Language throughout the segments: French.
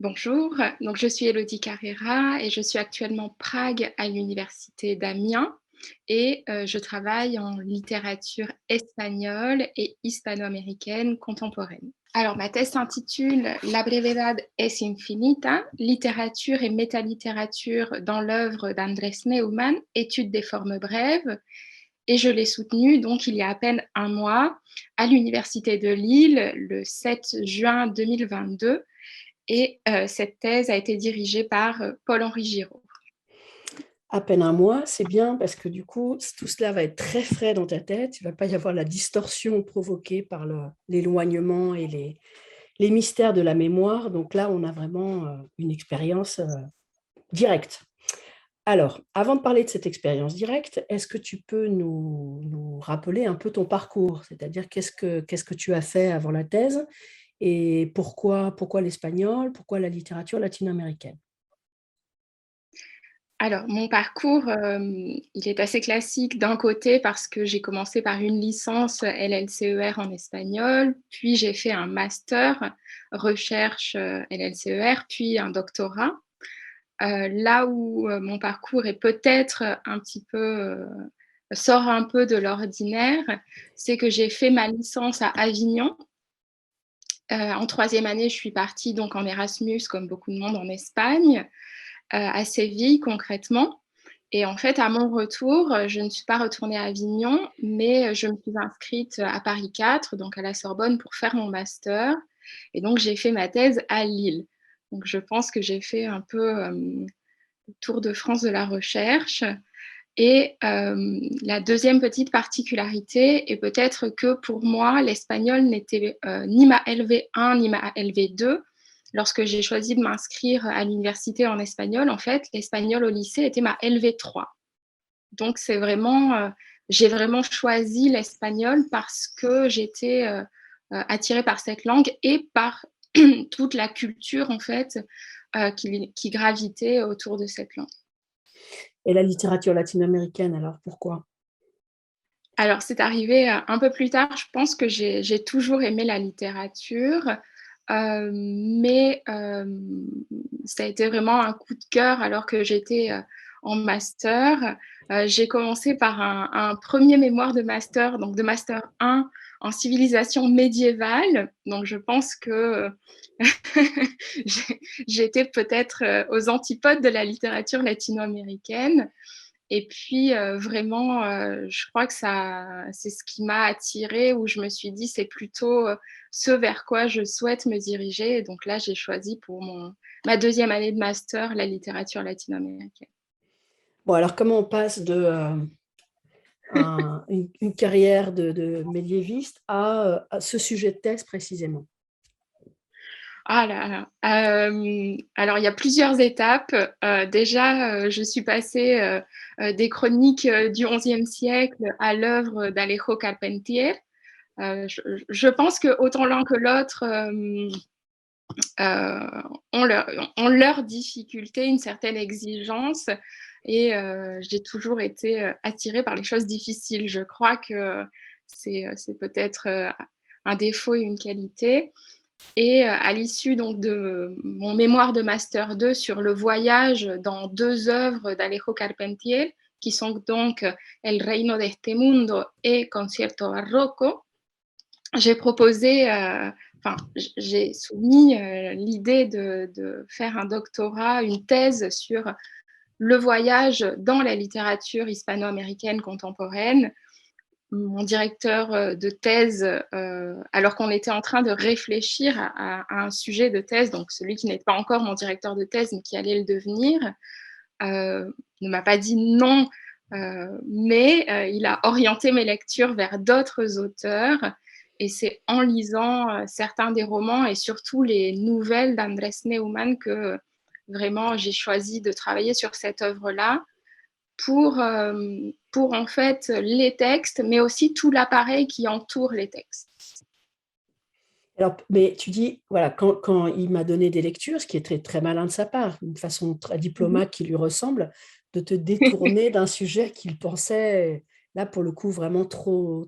Bonjour, donc je suis Elodie Carrera et je suis actuellement Prague à l'université d'Amiens et je travaille en littérature espagnole et hispano-américaine contemporaine. Alors ma thèse s'intitule La brevedad es infinita, littérature et métalittérature dans l'œuvre d'Andrés Neumann, étude des formes brèves, et je l'ai soutenue donc il y a à peine un mois à l'université de Lille le 7 juin 2022 et cette thèse a été dirigée par Paul-Henri Giraud. À peine un mois, c'est bien parce que du coup, tout cela va être très frais dans ta tête. Il ne va pas y avoir la distorsion provoquée par l'éloignement et les mystères de la mémoire. Donc là, on a vraiment une expérience directe. Alors, avant de parler de cette expérience directe, est-ce que tu peux nous rappeler un peu ton parcours? C'est-à-dire qu'est-ce que tu as fait avant la thèse et pourquoi l'espagnol, pourquoi la littérature latino-américaine? Alors mon parcours, il est assez classique d'un côté parce que j'ai commencé par une licence LLCER en espagnol, puis j'ai fait un master recherche, LLCER, puis un doctorat. Là où, mon parcours est peut-être un petit peu, sort un peu de l'ordinaire, c'est que j'ai fait ma licence à Avignon. En troisième année, je suis partie donc en Erasmus, comme beaucoup de monde, en Espagne, à Séville concrètement. Et en fait, à mon retour, je ne suis pas retournée à Avignon, mais je me suis inscrite à Paris 4, donc à la Sorbonne, pour faire mon master. Et donc, j'ai fait ma thèse à Lille. Donc, je pense que j'ai fait un peu le tour de France de la recherche. Et la deuxième petite particularité est peut-être que pour moi, l'espagnol n'était ni ma LV1 ni ma LV2. Lorsque j'ai choisi de m'inscrire à l'université en espagnol, en fait, l'espagnol au lycée était ma LV3. Donc c'est vraiment, j'ai vraiment choisi l'espagnol parce que j'étais attirée par cette langue et par toute la culture en fait qui gravitait autour de cette langue. Et la littérature latino-américaine, alors pourquoi? Alors, c'est arrivé, un peu plus tard. Je pense que j'ai toujours aimé la littérature, mais ça a été vraiment un coup de cœur alors que j'étais, en master. J'ai commencé par un 1er mémoire de master, donc de master 1 en civilisation médiévale. Donc je pense que, j'étais peut-être, aux antipodes de la littérature latino-américaine. Et puis, vraiment, je crois que ça c'est ce qui m'a attirée, où je me suis dit: «C'est plutôt, ce vers quoi je souhaite me diriger», et donc là, j'ai choisi pour ma deuxième année de master, la littérature latino-américaine. Bon, alors comment on passe de, une carrière de médiéviste à ce sujet de thèse précisément? Ah là là, alors il y a plusieurs étapes. Déjà, je suis passée, des chroniques, du XIe siècle à l'œuvre d'Alejo Carpentier. Je pense qu'autant l'un que l'autre, euh, ont leur difficulté, une certaine exigence. Et j'ai toujours été attirée par les choses difficiles. Je crois que c'est peut-être un défaut et une qualité. Et à l'issue donc de mon mémoire de Master 2 sur le voyage dans deux œuvres d'Alejo Carpentier, qui sont donc El Reino de este Mundo et Concierto Barroco, j'ai proposé, enfin, j'ai soumis l'idée de faire un doctorat, une thèse sur le voyage dans la littérature hispano-américaine contemporaine. Mon directeur de thèse, alors qu'on était en train de réfléchir à un sujet de thèse, donc celui qui n'est pas encore mon directeur de thèse, mais qui allait le devenir, ne m'a pas dit non, mais il a orienté mes lectures vers d'autres auteurs. Et c'est en lisant certains des romans et surtout les nouvelles d'Andrés Neumann que vraiment j'ai choisi de travailler sur cette œuvre-là pour en fait les textes, mais aussi tout l'appareil qui entoure les textes. Alors, mais tu dis, voilà, quand il m'a donné des lectures, ce qui est très, très malin de sa part, une façon très Mhm. diplomate qui lui ressemble, de te détourner d'un sujet qu'il pensait, là, pour le coup, vraiment trop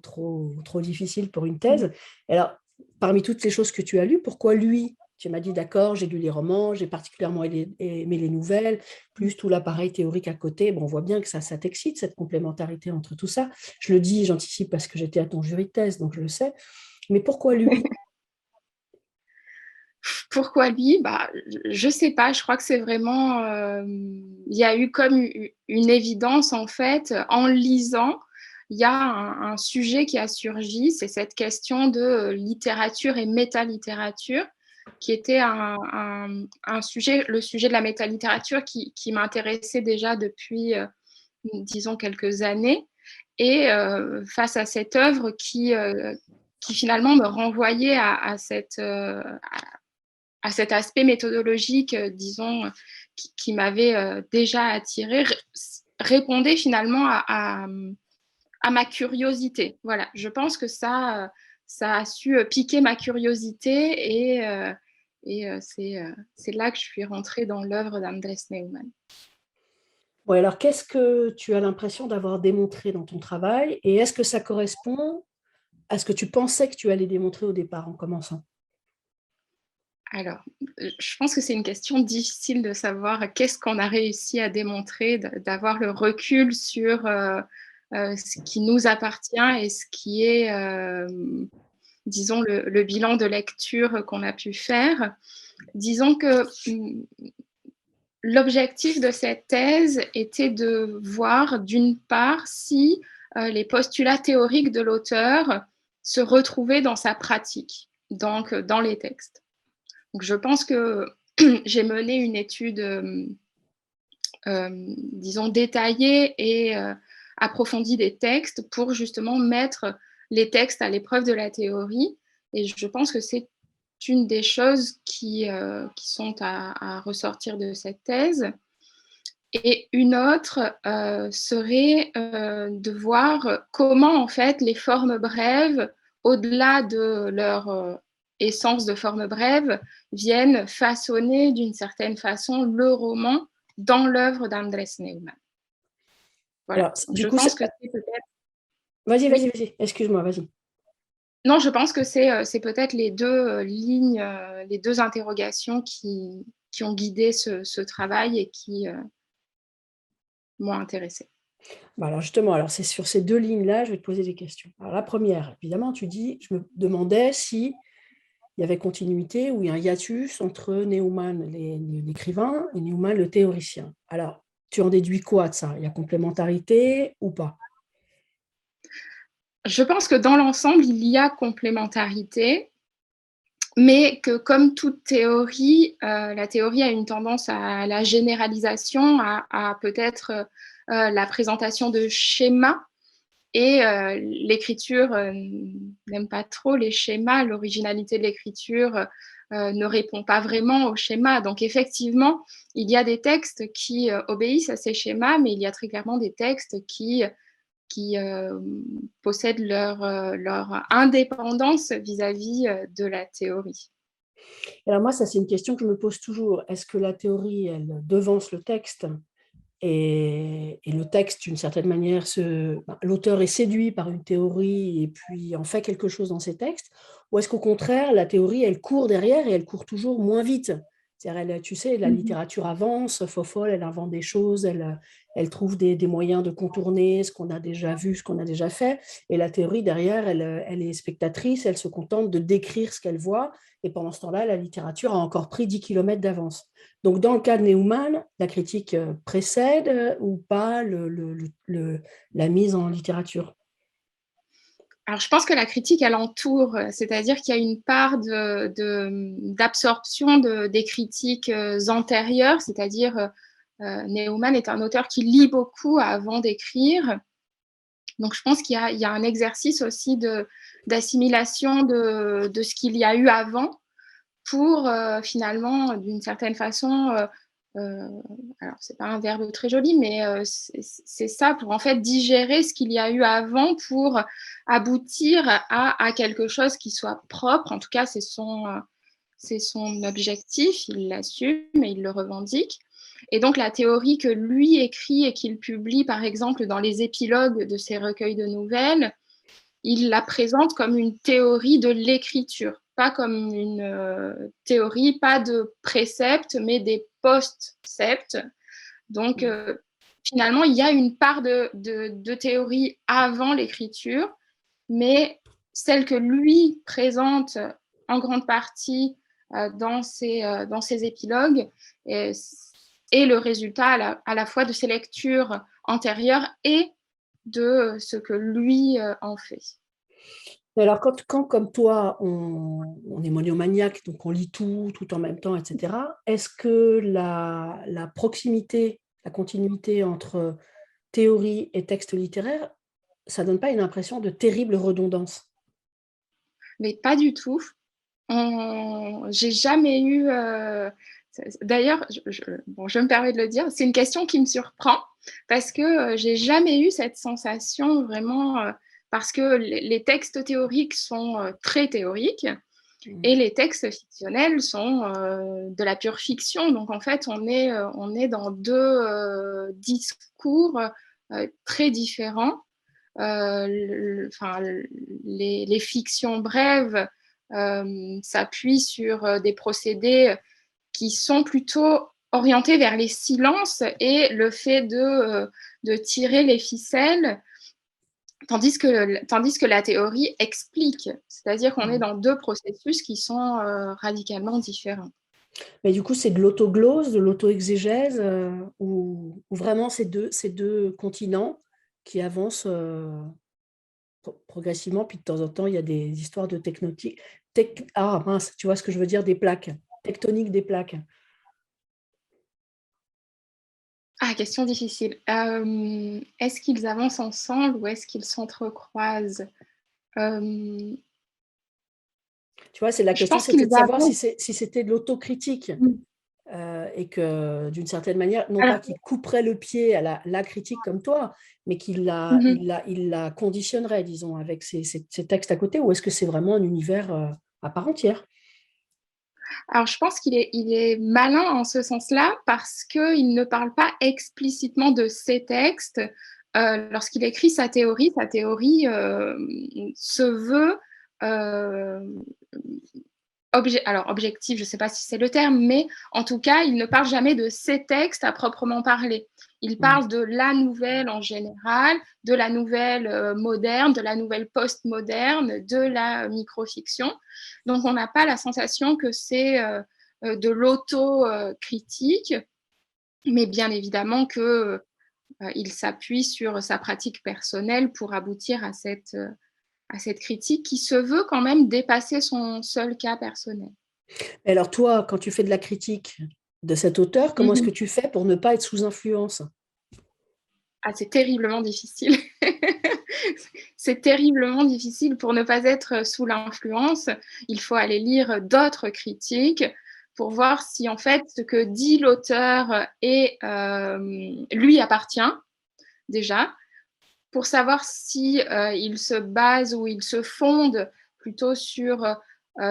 difficile pour une thèse. Alors, parmi toutes les choses que tu as lues, pourquoi lui? Tu m'as dit: «D'accord, j'ai lu les romans, j'ai particulièrement aimé les nouvelles, plus tout l'appareil théorique à côté». Bon, on voit bien que ça t'excite, cette complémentarité entre tout ça. Je le dis, j'anticipe parce que j'étais à ton jury de thèse, donc je le sais. Mais pourquoi lui? Pourquoi lui? Bah, je sais pas, je crois que c'est vraiment, il y a eu comme une évidence en fait, en lisant, il y a un sujet qui a surgi, c'est cette question de, littérature et métalittérature qui était un sujet, le sujet de la métalittérature qui m'intéressait déjà depuis, disons quelques années, et face à cette œuvre qui finalement me renvoyait à cet aspect méthodologique, disons, qui m'avait déjà attirée, répondait finalement à ma curiosité. Voilà, je pense que ça a su piquer ma curiosité, et c'est là que je suis rentrée dans l'œuvre d'Andrés Neumann. Ouais, alors qu'est-ce que tu as l'impression d'avoir démontré dans ton travail et est-ce que ça correspond à ce que tu pensais que tu allais démontrer au départ en commençant? Alors, je pense que c'est une question difficile de savoir qu'est-ce qu'on a réussi à démontrer, d'avoir le recul sur ce qui nous appartient et ce qui est, disons, le bilan de lecture qu'on a pu faire. Disons que l'objectif de cette thèse était de voir, d'une part, si les postulats théoriques de l'auteur se retrouvaient dans sa pratique, donc dans les textes. Donc, je pense que j'ai mené une étude, disons, détaillée et approfondie des textes pour justement mettre les textes à l'épreuve de la théorie. Et je pense que c'est une des choses qui sont à ressortir de cette thèse. Et une autre serait de voir comment, en fait, les formes brèves, au-delà de leur essence de forme brève, viennent façonner d'une certaine façon le roman dans l'œuvre d'Andrés Neumann. Voilà. Alors, du Je coup, ça pense que c'est peut-être. vas-y, Oui. vas-y, vas-y, excuse-moi, vas-y. Non, je pense que c'est peut-être les deux lignes, les deux interrogations qui ont guidé ce travail et qui m'ont intéressée. Bah, alors justement, alors c'est sur ces 2 lignes-là, je vais te poser des questions. Alors la première, évidemment, tu dis: «Je me demandais si il y avait continuité ou il y a un hiatus entre Neumann l'écrivain et Neumann le théoricien». Alors, tu en déduis quoi de ça? Il y a complémentarité ou pas? Je pense que dans l'ensemble, il y a complémentarité, mais que comme toute théorie, la théorie a une tendance à la généralisation, à peut-être, la présentation de schémas, et l'écriture, n'aime pas trop les schémas. L'originalité de l'écriture, ne répond pas vraiment aux schémas. Donc effectivement, il y a des textes qui, obéissent à ces schémas, mais il y a très clairement des textes qui possèdent leur indépendance vis-à-vis de la théorie. Alors moi, ça, c'est une question que je me pose toujours. Est-ce que la théorie, elle devance le texte et le texte, d'une certaine manière, l'auteur est séduit par une théorie et puis en fait quelque chose dans ses textes? Ou est-ce qu'au contraire, la théorie, elle court derrière et elle court toujours moins vite? C'est-à-dire, tu sais, la Mmh. littérature avance, fofolle, elle invente des choses, elle trouve des moyens de contourner ce qu'on a déjà vu, ce qu'on a déjà fait. Et la théorie, derrière, elle est spectatrice, elle se contente de décrire ce qu'elle voit. Et pendant ce temps-là, la littérature a encore pris 10 kilomètres d'avance. Donc, dans le cas de Neumann, la critique précède ou pas la mise en littérature? Alors je pense que la critique, elle entoure, c'est-à-dire qu'il y a une part d'absorption des critiques, antérieures, c'est-à-dire, Neumann est un auteur qui lit beaucoup avant d'écrire. Donc je pense qu'il y a un exercice aussi d'assimilation de ce qu'il y a eu avant, pour finalement, d'une certaine façon, heu, alors c'est pas un verbe très joli, mais c'est ça, pour en fait digérer ce qu'il y a eu avant, pour aboutir à quelque chose qui soit propre. En tout cas, c'est son objectif, il l'assume et il le revendique. Et donc la théorie que lui écrit et qu'il publie, par exemple, dans les épilogues de ses recueils de nouvelles, il la présente comme une théorie de l'écriture, pas comme une théorie, pas de préceptes, mais des post-septes. Donc, finalement, il y a une part de théorie avant l'écriture, mais celle que lui présente en grande partie dans ses épilogues est le résultat à la fois de ses lectures antérieures et de ce que lui en fait. Mais alors, quand comme toi, on est monomaniaque, donc on lit tout en même temps, etc., est-ce que la proximité, la continuité entre théorie et texte littéraire, ça donne pas une impression de terrible redondance? Mais pas du tout. J'ai jamais eu. D'ailleurs, je me permets de le dire, c'est une question qui me surprend parce que j'ai jamais eu cette sensation vraiment. Parce que les textes théoriques sont très théoriques et les textes fictionnels sont de la pure fiction. Donc en fait, on est dans deux discours très différents. Les fictions brèves s'appuient sur des procédés qui sont plutôt orientés vers les silences et le fait de tirer les ficelles, tandis que la théorie explique, c'est-à-dire qu'on est dans deux processus qui sont radicalement différents. Mais du coup, c'est de l'autoglose, de l'auto-exégèse, ou vraiment ces deux continents qui avancent progressivement, puis de temps en temps, il y a des histoires de technotique. Ah mince, tu vois ce que je veux dire, des plaques, tectonique des plaques. Ah, question difficile. Est-ce qu'ils avancent ensemble ou est-ce qu'ils s'entrecroisent? Tu vois, c'est la Je question, pense c'était qu'ils de savoir si avancent. c'était de l'autocritique, Mmh. et que d'une certaine manière, non pas Alors, qu'il couperait le pied à la critique comme toi, mais qu'il mmh la conditionnerait, disons, avec ces textes à côté, ou est-ce que c'est vraiment un univers à part entière? Alors, je pense qu'il est malin en ce sens-là parce qu'il ne parle pas explicitement de ces textes. Lorsqu'il écrit sa théorie se veut euh, alors objectif, je ne sais pas si c'est le terme, mais en tout cas, il ne parle jamais de ces textes à proprement parler. Il Mm. parle de la nouvelle en général, de la nouvelle moderne, de la nouvelle post-moderne, de la microfiction. Donc, on n'a pas la sensation que c'est de l'auto-critique, mais bien évidemment que il s'appuie sur sa pratique personnelle pour aboutir à cette critique qui se veut quand même dépasser son seul cas personnel. Et alors toi, quand tu fais de la critique de cet auteur, comment est-ce que Mmh. tu fais pour ne pas être sous influence? Ah, c'est terriblement difficile. C'est terriblement difficile pour ne pas être sous l'influence. Il faut aller lire d'autres critiques pour voir si en fait ce que dit l'auteur lui appartient déjà, pour savoir si il se base ou il se fonde plutôt sur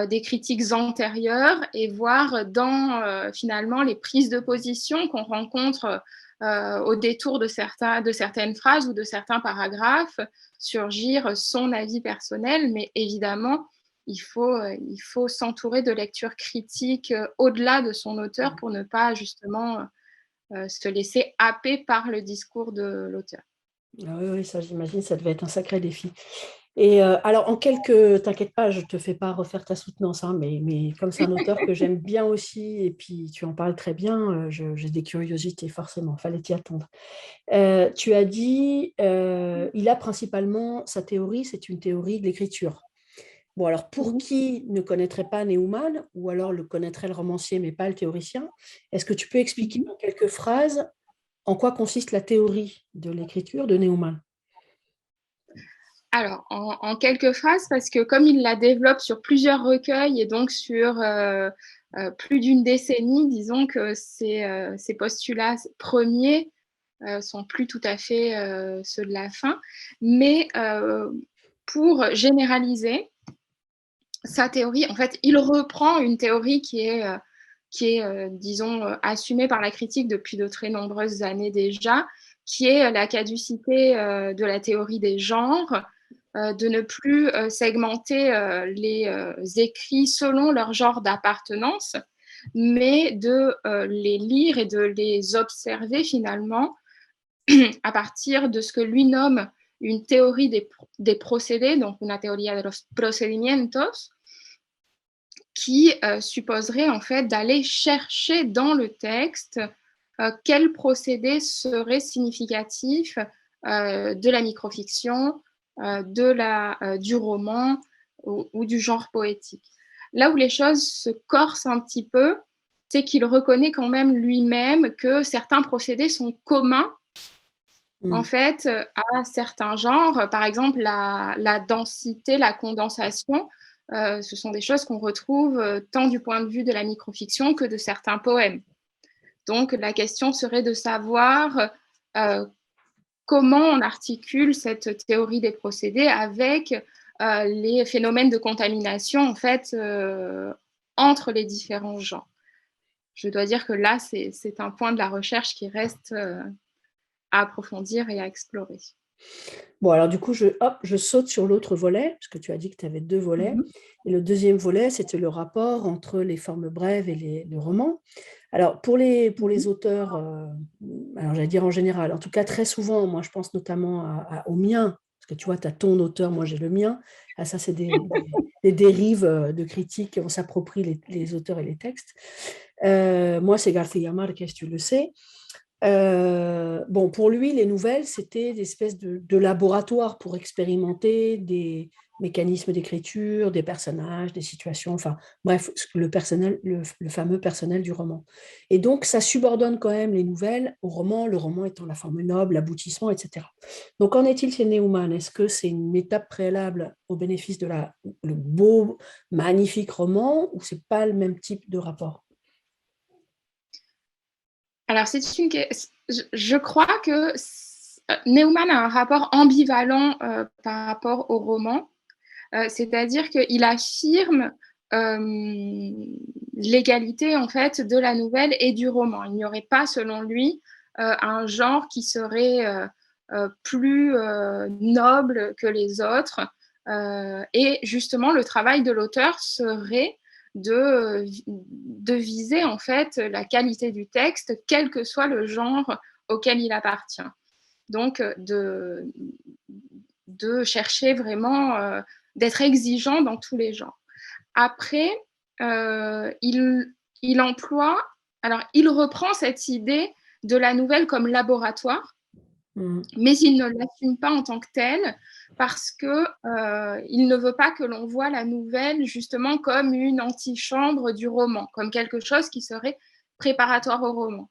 des critiques antérieures et voir dans finalement les prises de position qu'on rencontre au détour de certaines phrases ou de certains paragraphes surgir son avis personnel. Mais évidemment, il faut s'entourer de lectures critiques au-delà de son auteur pour ne pas justement se laisser happer par le discours de l'auteur. Ah oui, oui, ça j'imagine, ça devait être un sacré défi. Et alors, t'inquiète pas, je te fais pas refaire ta soutenance, hein, mais comme c'est un auteur que j'aime bien aussi, et puis tu en parles très bien, j'ai des curiosités, forcément, fallait t'y attendre. Tu as dit, il a principalement, sa théorie, c'est une théorie de l'écriture. Bon, alors pour qui ne connaîtrait pas Neumann, ou alors le connaîtrait le romancier, mais pas le théoricien, est-ce que tu peux expliquer en quelques phrases en quoi consiste la théorie de l'écriture de Neumann? Alors, en quelques phrases, parce que comme il la développe sur plusieurs recueils et donc sur plus d'une décennie, disons que ces postulats premiers sont plus tout à fait ceux de la fin. Mais pour généraliser, sa théorie, en fait, il reprend une théorie qui est disons, assumée par la critique depuis de très nombreuses années déjà, qui est la caducité de la théorie des genres, de ne plus segmenter les écrits selon leur genre d'appartenance, mais de les lire et de les observer finalement à partir de ce que lui nomme une théorie des procédés, donc una teoría de los procedimientos, qui supposerait en fait d'aller chercher dans le texte quel procédé serait significatif de la microfiction, du roman ou du genre poétique. Là où les choses se corsent un petit peu, c'est qu'il reconnaît quand même lui-même que certains procédés sont communs en fait à certains genres. Par exemple, la densité, la condensation, ce sont des choses qu'on retrouve tant du point de vue de la microfiction que de certains poèmes. Donc, la question serait de savoir comment on articule cette théorie des procédés avec les phénomènes de contamination en fait entre les différents genres. Je dois dire que là, c'est un point de la recherche qui reste à approfondir et à explorer. Bon, alors du coup, je saute sur l'autre volet, parce que tu as dit que tu avais 2 volets. Et le deuxième volet, c'était le rapport entre les formes brèves et le roman. Alors, pour les auteurs, alors j'allais dire en général, en tout cas très souvent, moi je pense notamment au mien, parce que tu vois, tu as ton auteur, moi j'ai le mien. Ah, ça, c'est des dérives de critiques, on s'approprie les auteurs et les textes. Moi, c'est García Márquez, tu le sais. Bon, pour lui, les nouvelles, c'était des espèces de laboratoires pour expérimenter des mécanismes d'écriture, des personnages, des situations, enfin, bref, le fameux personnel du roman. Et donc, ça subordonne quand même les nouvelles au roman, le roman étant la forme noble, l'aboutissement, etc. Donc, qu'en est-il chez Neumann? Est-ce que c'est une étape préalable au bénéfice de le beau, magnifique roman, ou c'est pas le même type de rapport? Alors, je crois que Neumann a un rapport ambivalent par rapport au roman, c'est-à-dire qu'il affirme l'égalité en fait de la nouvelle et du roman. Il n'y aurait pas, selon lui, un genre qui serait plus noble que les autres. Et justement, le travail de l'auteur serait de viser en fait la qualité du texte, quel que soit le genre auquel il appartient. Donc, de chercher vraiment, d'être exigeant dans tous les genres. Après, il emploie, alors il reprend cette idée de la nouvelle comme laboratoire, mais il ne l'assume pas en tant que telle parce que il ne veut pas que l'on voit la nouvelle justement comme une antichambre du roman, comme quelque chose qui serait préparatoire au roman.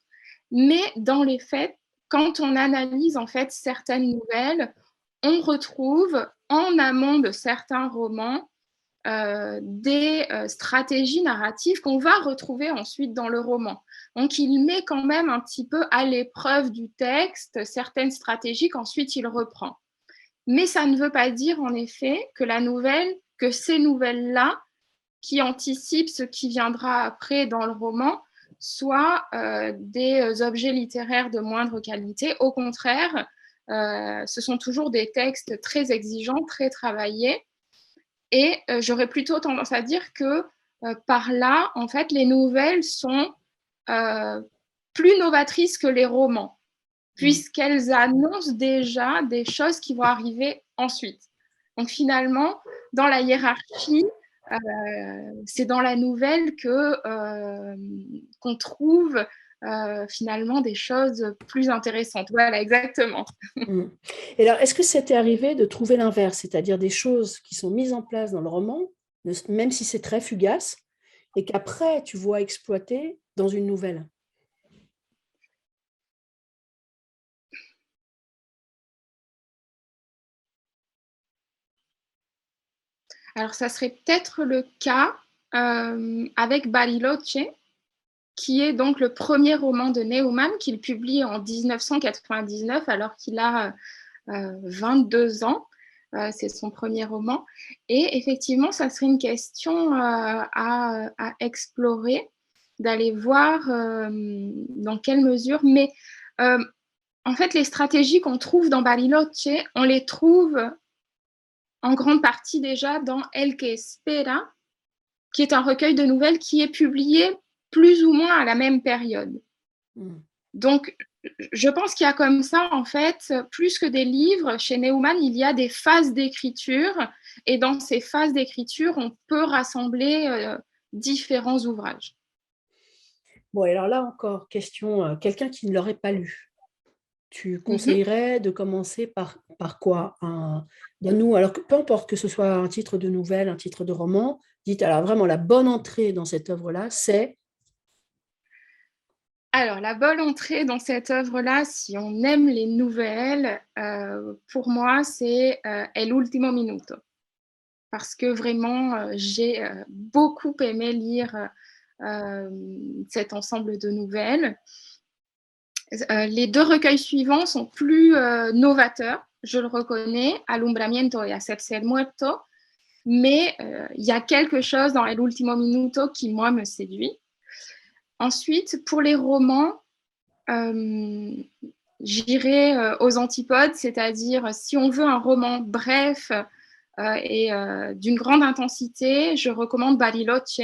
Mais dans les faits, quand on analyse en fait certaines nouvelles, on retrouve en amont de certains romans des stratégies narratives qu'on va retrouver ensuite dans le roman. Donc, il met quand même un petit peu à l'épreuve du texte certaines stratégies qu'ensuite il reprend. Mais ça ne veut pas dire, en effet, que ces nouvelles-là, qui anticipent ce qui viendra après dans le roman, soient des objets littéraires de moindre qualité. Au contraire, ce sont toujours des textes très exigeants, très travaillés, et j'aurais plutôt tendance à dire que par là, en fait, les nouvelles sont plus novatrices que les romans, puisqu'elles annoncent déjà des choses qui vont arriver ensuite. Donc finalement, dans la hiérarchie, c'est dans la nouvelle qu'on trouve finalement des choses plus intéressantes. Voilà, exactement. Et alors, est-ce que c'était arrivé de trouver l'inverse, c'est-à-dire des choses qui sont mises en place dans le roman, même si c'est très fugace, et qu'après tu vois exploiter dans une nouvelle? Alors, ça serait peut-être le cas avec Bariloche, qui est donc le premier roman de Neumann qu'il publie en 1999 alors qu'il a 22 ans. C'est son premier roman. Et effectivement, ça serait une question à explorer, d'aller voir dans quelle mesure. Mais en fait, les stratégies qu'on trouve dans Bariloche, on les trouve en grande partie déjà dans El que espera, qui est un recueil de nouvelles qui est publié plus ou moins à la même période. Donc, je pense qu'il y a comme ça, en fait, plus que des livres, chez Neumann, il y a des phases d'écriture, et dans ces phases d'écriture, on peut rassembler différents ouvrages. Bon, alors là encore, question, quelqu'un qui ne l'aurait pas lu, tu Mhm. conseillerais de commencer par quoi? Donne-nous, alors peu importe que ce soit un titre de nouvelle, un titre de roman, dites alors vraiment la bonne entrée dans cette œuvre-là, c'est… Alors, la bonne entrée dans cette œuvre-là, si on aime les nouvelles, pour moi, c'est El Último Minuto. Parce que vraiment, j'ai beaucoup aimé lire cet ensemble de nouvelles. Les deux recueils suivants sont plus novateurs, je le reconnais, Alumbramiento et Hacerse el Muerto, mais il y a quelque chose dans El Último Minuto qui, moi, me séduit. Ensuite, pour les romans, j'irai aux antipodes, c'est-à-dire si on veut un roman bref et d'une grande intensité, je recommande Bariloche.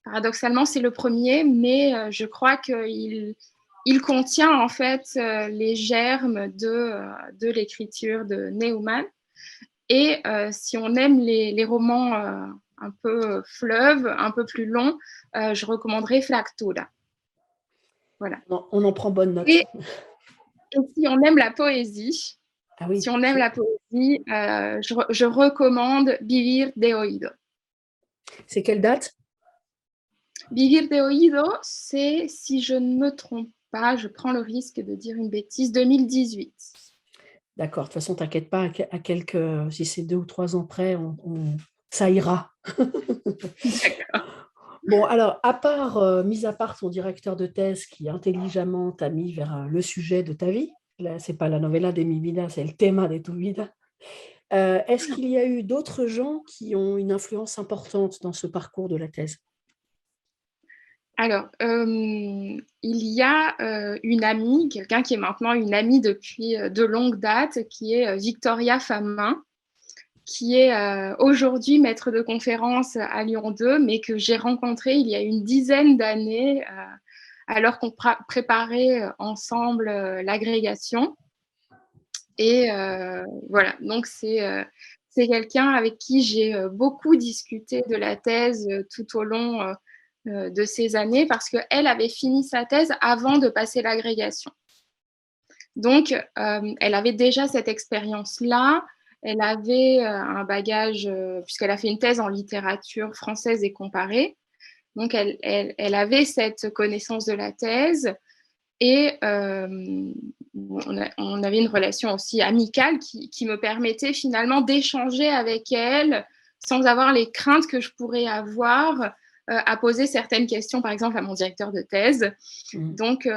Paradoxalement, c'est le premier, mais je crois qu'il contient en fait les germes de l'écriture de Neumann. Et si on aime les romans un peu fleuves, un peu plus longs, je recommanderais Fractura. Voilà. On en prend bonne note. Et si on aime la poésie, Ah oui. si on aime la poésie, je recommande Vivir de Oído. C'est quelle date? Vivir de Oído, c'est, si je ne me trompe pas, je prends le risque de dire une bêtise, 2018. D'accord, de toute façon, t'inquiète pas, à quelques, si c'est 2 ou 3 ans près, ça ira. D'accord. Bon, alors, mis à part ton directeur de thèse qui intelligemment t'a mis vers le sujet de ta vie, là, c'est pas la novella de mi vida, c'est le tema de tu vida. Est-ce qu'il y a eu d'autres gens qui ont une influence importante dans ce parcours de la thèse? Alors, il y a une amie, quelqu'un qui est maintenant une amie depuis de longue date, qui est Victoria Famin, qui est aujourd'hui maître de conférence à Lyon 2, mais que j'ai rencontrée il y a une dizaine d'années alors qu'on préparait ensemble l'agrégation. Et voilà, donc c'est quelqu'un avec qui j'ai beaucoup discuté de la thèse tout au long de ces années parce qu'elle avait fini sa thèse avant de passer l'agrégation. Donc, elle avait déjà cette expérience-là. Elle avait un bagage, puisqu'elle a fait une thèse en littérature française et comparée. Donc, elle avait cette connaissance de la thèse. Et on avait une relation aussi amicale qui me permettait finalement d'échanger avec elle sans avoir les craintes que je pourrais avoir à poser certaines questions, par exemple, à mon directeur de thèse. Donc,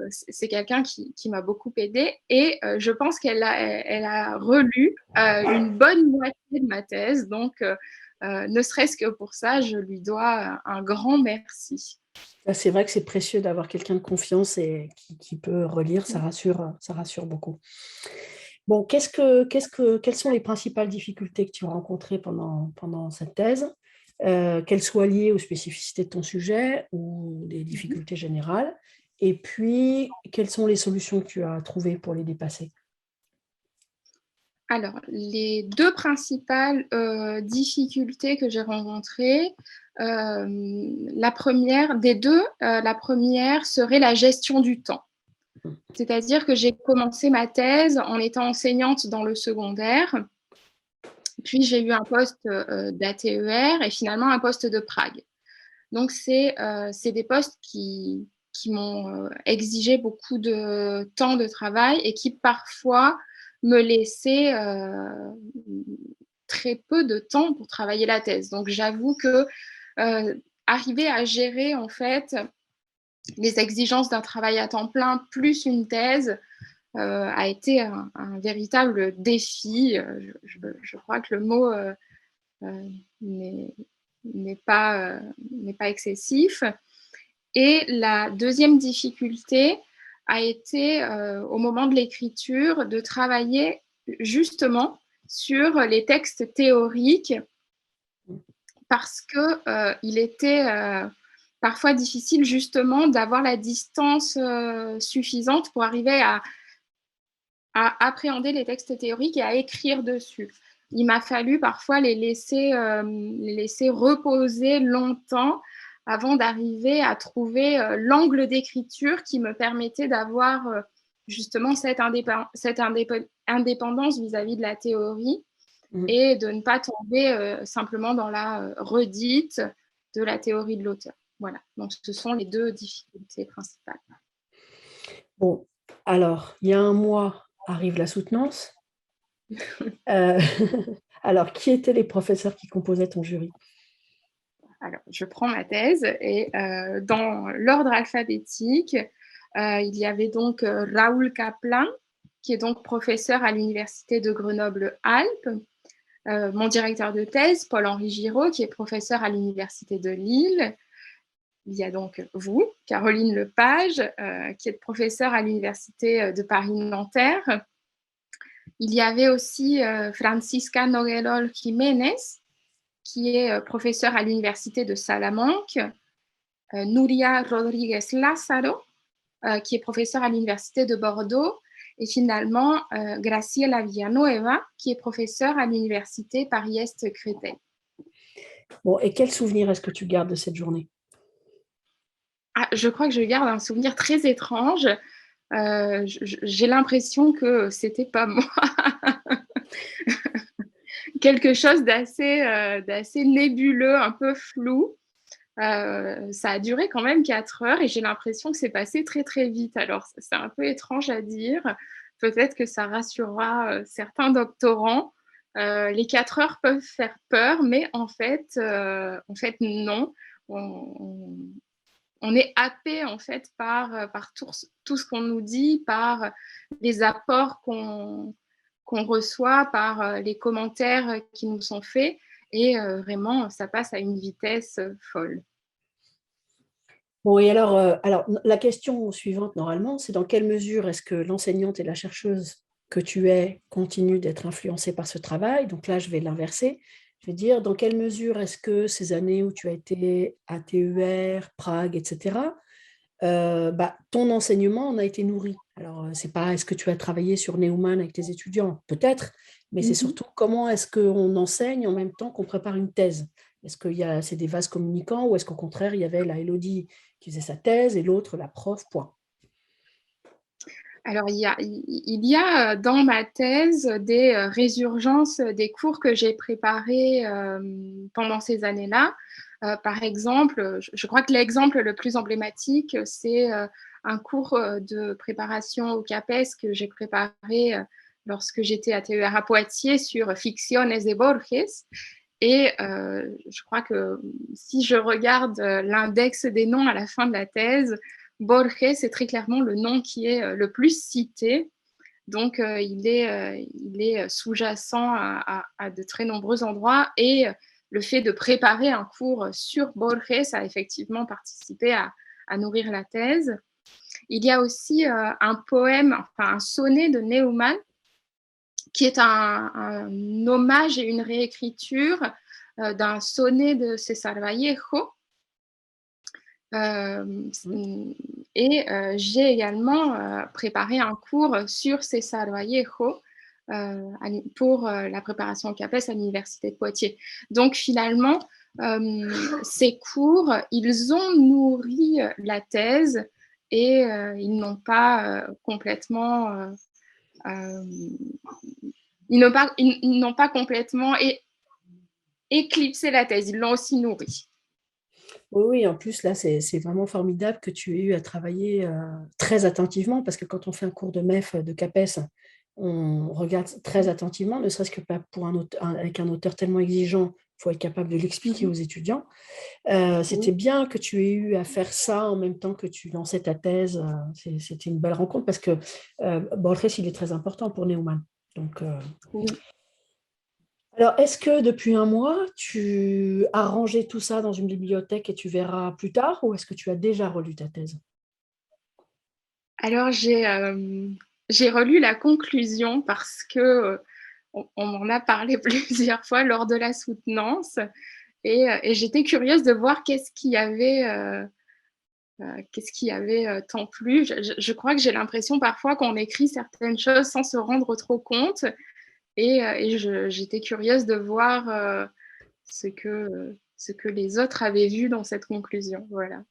c'est quelqu'un qui m'a beaucoup aidée et je pense qu'elle a relu une bonne moitié de ma thèse. Donc, ne serait-ce que pour ça, je lui dois un grand merci. C'est vrai que c'est précieux d'avoir quelqu'un de confiance et qui peut relire, ça rassure beaucoup. Bon, quelles sont les principales difficultés que tu as rencontrées pendant cette thèse, qu'elles soient liées aux spécificités de ton sujet ou des difficultés générales, et puis quelles sont les solutions que tu as trouvées pour les dépasser? Alors, les deux principales difficultés que j'ai rencontrées, la première des deux, la première serait la gestion du temps. C'est-à-dire que j'ai commencé ma thèse en étant enseignante dans le secondaire, puis j'ai eu un poste d'ATER et finalement un poste de Prague. Donc, c'est des postes qui m'ont exigé beaucoup de temps de travail et qui parfois me laissaient très peu de temps pour travailler la thèse. Donc, j'avoue que arriver à gérer en fait les exigences d'un travail à temps plein plus une thèse a été un véritable défi. Je crois que le mot n'est pas excessif. Et la deuxième difficulté a été, au moment de l'écriture, de travailler justement sur les textes théoriques parce qu'il était parfois difficile justement d'avoir la distance suffisante pour arriver à appréhender les textes théoriques et à écrire dessus. Il m'a fallu parfois les laisser reposer longtemps avant d'arriver à trouver l'angle d'écriture qui me permettait d'avoir justement cette indépendance vis-à-vis de la théorie et de ne pas tomber simplement dans la redite de la théorie de l'auteur. Voilà, donc ce sont les deux difficultés principales. Bon, alors, il y a un mois arrive la soutenance. Alors, qui étaient les professeurs qui composaient ton jury? Alors, je prends ma thèse et dans l'ordre alphabétique, il y avait donc Raoul Kaplan, qui est donc professeur à l'Université de Grenoble-Alpes, mon directeur de thèse, Paul-Henri Giraud, qui est professeur à l'Université de Lille. Il y a donc vous, Caroline Lepage, qui êtes professeure à l'Université de Paris-Nanterre. Il y avait aussi Francisca Noguerol Jiménez, qui est professeure à l'Université de Salamanque, Nuria Rodríguez Lázaro, qui est professeure à l'Université de Bordeaux, et finalement Graciela Villanueva, qui est professeure à l'Université Paris-Est Créteil. Bon, et quel souvenir est-ce que tu gardes de cette journée? Je crois que je garde un souvenir très étrange. J'ai l'impression que c'était pas moi. Quelque chose d'assez nébuleux, un peu flou. Ça a duré quand même 4 heures et j'ai l'impression que c'est passé très très vite. Alors c'est un peu étrange à dire. Peut-être que ça rassurera certains doctorants. Les 4 heures peuvent faire peur, mais en fait non. On est happé en fait par tout ce qu'on nous dit, par les apports qu'on reçoit, par les commentaires qui nous sont faits. Et vraiment, ça passe à une vitesse folle. Bon, et alors, la question suivante, normalement, c'est dans quelle mesure est-ce que l'enseignante et la chercheuse que tu es continuent d'être influencées par ce travail? Donc là, je vais l'inverser. Je vais dire, dans quelle mesure est-ce que ces années où tu as été à TER, Prague, etc., ton enseignement en a été nourri? Alors, c'est pas est-ce que tu as travaillé sur Neumann avec tes étudiants? Peut-être, mais c'est surtout comment est-ce qu'on enseigne en même temps qu'on prépare une thèse? Est-ce que c'est des vases communicants ou est-ce qu'au contraire, il y avait la Élodie qui faisait sa thèse et l'autre, la prof, point? Alors, il y a dans ma thèse des résurgences des cours que j'ai préparés pendant ces années-là. Par exemple, je crois que l'exemple le plus emblématique, c'est un cours de préparation au CAPES que j'ai préparé lorsque j'étais à TER à Poitiers sur Ficciones de Borges. Et je crois que si je regarde l'index des noms à la fin de la thèse, Borges, c'est très clairement le nom qui est le plus cité. Donc, il est sous-jacent à de très nombreux endroits. Et le fait de préparer un cours sur Borges a effectivement participé à nourrir la thèse. Il y a aussi un poème, enfin un sonnet de Neumann, qui est un hommage et une réécriture d'un sonnet de César Vallejo. Et j'ai également préparé un cours sur César Vallejo pour la préparation au CAPES à l'Université de Poitiers. Donc finalement, ces cours, ils ont nourri la thèse et ils n'ont pas complètement... ils n'ont pas complètement éclipsé la thèse, ils l'ont aussi nourrie. Oui, en plus, là, c'est vraiment formidable que tu aies eu à travailler très attentivement, parce que quand on fait un cours de MEF, de CAPES, on regarde très attentivement, ne serait-ce que pour avec un auteur tellement exigeant, il faut être capable de l'expliquer aux étudiants. C'était bien que tu aies eu à faire ça en même temps que tu lançais ta thèse. C'était une belle rencontre, parce que Borges, il est très important pour Neumann. Donc, alors, est-ce que depuis un mois, tu as rangé tout ça dans une bibliothèque et tu verras plus tard, ou est-ce que tu as déjà relu ta thèse? Alors, j'ai relu la conclusion parce que on m'en a parlé plusieurs fois lors de la soutenance et j'étais curieuse de voir qu'est-ce qui avait tant plu. Je crois que j'ai l'impression parfois qu'on écrit certaines choses sans se rendre trop compte et j'étais curieuse de voir ce que les autres avaient vu dans cette conclusion. Voilà.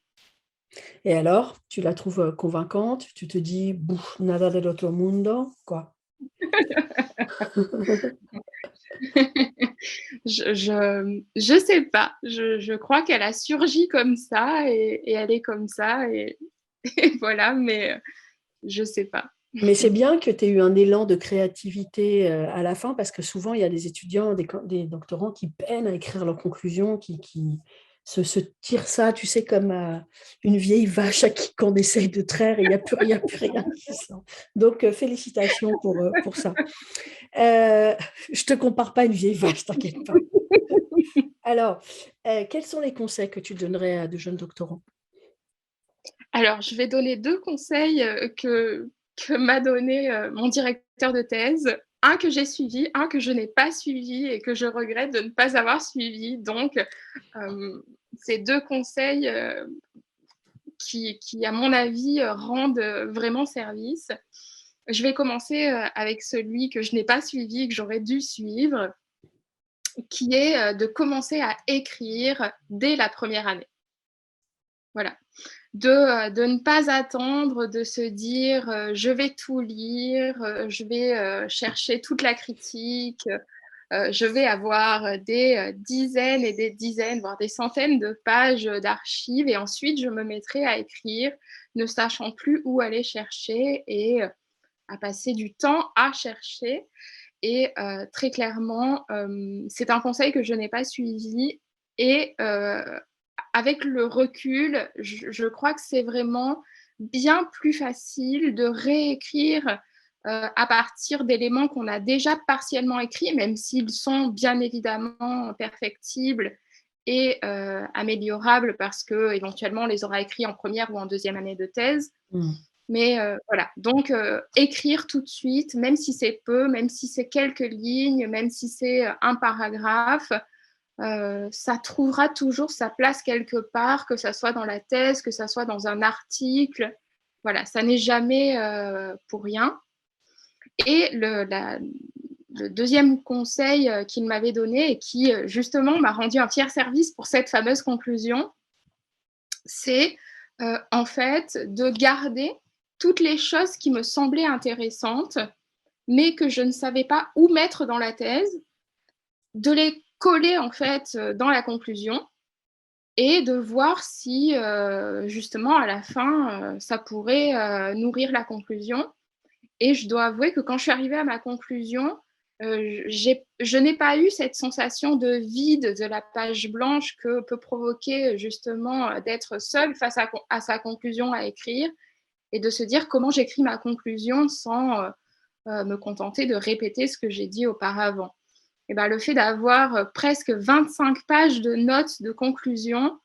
Et alors, tu la trouves convaincante? Tu te dis, Bouf, nada del otro mundo, quoi? Je sais pas. Je crois qu'elle a surgi comme ça et elle est comme ça et voilà, mais je sais pas. Mais c'est bien que tu aies eu un élan de créativité à la fin, parce que souvent, il y a des étudiants, des doctorants qui peinent à écrire leurs conclusions, qui se tirent ça, tu sais, comme une vieille vache à qui qu'on essaye de traire et il n'y a plus rien qui sort. Donc, félicitations pour ça. Je ne te compare pas à une vieille vache, t'inquiète pas. Alors, quels sont les conseils que tu donnerais à de jeunes doctorants? Alors, je vais donner 2 conseils, que m'a donné, mon directeur de thèse. Un que j'ai suivi, un que je n'ai pas suivi et que je regrette de ne pas avoir suivi. Donc, ces 2 conseils, qui à mon avis, rendent, vraiment service. Je vais commencer, avec celui que je n'ai pas suivi et que j'aurais dû suivre, qui est, de commencer à écrire dès la première année. Voilà. De ne pas attendre, de se dire, «Je vais tout lire, je vais, chercher toute la critique, je vais avoir, des, dizaines et des dizaines, voire des centaines de pages, d'archives et ensuite je me mettrai à écrire, ne sachant plus où aller chercher et à passer du temps à chercher» et très clairement, c'est un conseil que je n'ai pas suivi et avec le recul, je crois que c'est vraiment bien plus facile de réécrire, à partir d'éléments qu'on a déjà partiellement écrits, même s'ils sont bien évidemment perfectibles et améliorables parce qu'éventuellement on les aura écrits en première ou en deuxième année de thèse. Mmh. Mais voilà, donc écrire tout de suite, même si c'est peu, même si c'est quelques lignes, même si c'est, un paragraphe, ça trouvera toujours sa place quelque part, que ça soit dans la thèse, que ça soit dans un article. Voilà, ça n'est jamais, pour rien et le 2e conseil, qu'il m'avait donné et qui, justement m'a rendu un tiers service pour cette fameuse conclusion, c'est, en fait, de garder toutes les choses qui me semblaient intéressantes, mais que je ne savais pas où mettre dans la thèse, de les coller, en fait, dans la conclusion et de voir si, justement, à la fin, ça pourrait, nourrir la conclusion et je dois avouer que quand je suis arrivée à ma conclusion, je n'ai pas eu cette sensation de vide de la page blanche que peut provoquer justement, d'être seule face à sa conclusion à écrire et de se dire: «Comment j'écris ma conclusion sans, me contenter de répéter ce que j'ai dit auparavant?» et ben, le fait d'avoir, presque 25 pages de notes de conclusion,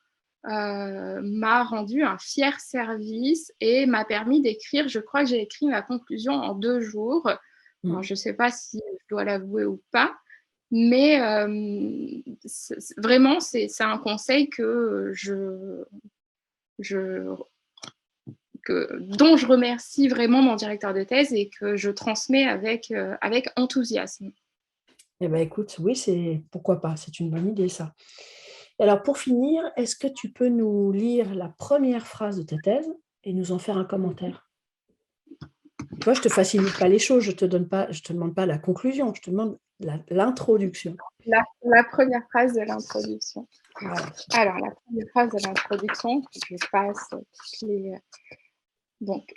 m'a rendu un fier service et m'a permis d'écrire, je crois que j'ai écrit ma conclusion en 2 jours. Alors Mmh. je ne sais pas si je dois l'avouer ou pas, mais vraiment c'est un conseil je dont je remercie vraiment mon directeur de thèse et que je transmets avec enthousiasme. Eh ben, écoute, oui, pourquoi pas, c'est une bonne idée ça. Et alors pour finir, est-ce que tu peux nous lire la première phrase de ta thèse et nous en faire un commentaire? Tu vois, je te facilite pas les choses, je te demande pas la conclusion, je te demande l'introduction. La première phrase de l'introduction. Voilà. Alors, la première phrase de l'introduction, que je passe toutes les. Donc,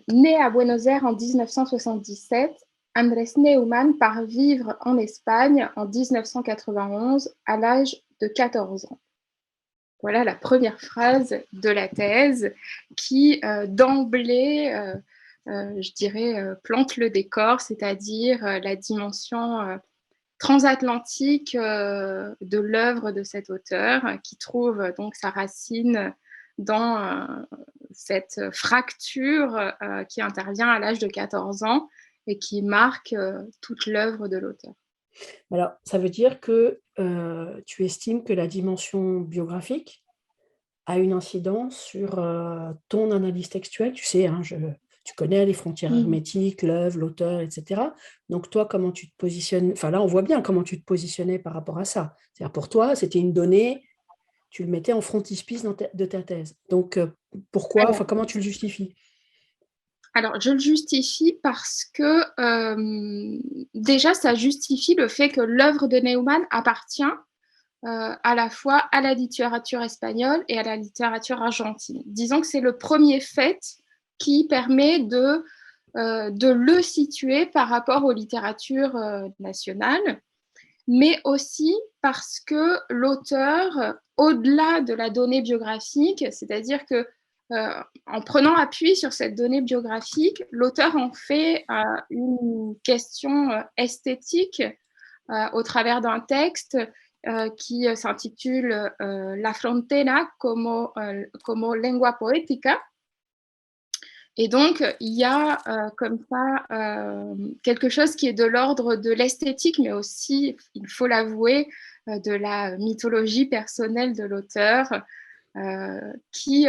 né à Buenos Aires en 1977, Andrés Neumann part vivre en Espagne en 1991 à l'âge de 14 ans. Voilà la première phrase de la thèse qui, d'emblée, je dirais, plante le décor, c'est-à-dire la dimension transatlantique de l'œuvre de cet auteur qui trouve donc sa racine dans cette fracture qui intervient à l'âge de 14 ans et qui marque toute l'œuvre de l'auteur. Alors, ça veut dire que, tu estimes que la dimension biographique a une incidence sur, ton analyse textuelle? Tu sais, hein, tu connais les frontières Mmh. hermétiques, l'œuvre, l'auteur et cetera. Donc toi, comment tu te positionnes? Enfin, là, on voit bien comment tu te positionnais par rapport à ça. C'est-à-dire pour toi, c'était une donnée, tu le mettais en frontispice de ta thèse. Donc, pourquoi? Alors Enfin, comment tu le justifies? alors je le justifie parce que, déjà ça justifie le fait que l'œuvre de Neumann appartient, à la fois à la littérature espagnole et à la littérature argentine. Disons que c'est le premier fait qui permet de le situer par rapport aux littératures, nationales, mais aussi parce que l'auteur, au-delà de la donnée biographique, c'est-à-dire que, en prenant appui sur cette donnée biographique, l'auteur en fait, une question, esthétique, au travers d'un texte, qui, s'intitule, La frontera como lengua poética. Et donc, il y a, comme ça, quelque chose qui est de l'ordre de l'esthétique, mais aussi, il faut l'avouer, de la mythologie personnelle de l'auteur, qui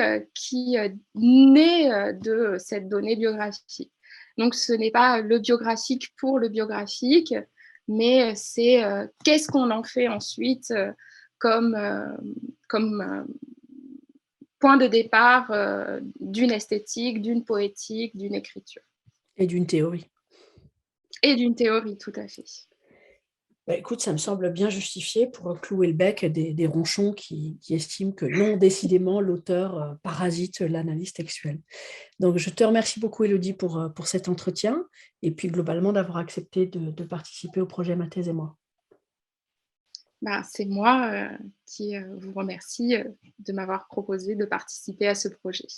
naît, de cette donnée biographique. Donc ce n'est pas le biographique pour le biographique, mais c'est, qu'est-ce qu'on en fait ensuite, comme, comme, point de départ, d'une esthétique, d'une poétique, d'une écriture Et d'une théorie? et d'une théorie, tout à fait. Bah, écoute, ça me semble bien justifié pour, clouer le bec des ronchons qui estiment que non, décidément, l'auteur, parasite l'analyse textuelle. Donc je te remercie beaucoup Élodie pour cet entretien et puis globalement d'avoir accepté de participer au projet Ma thèse et moi. Bah, c'est moi, qui, vous remercie, de m'avoir proposé de participer à ce projet.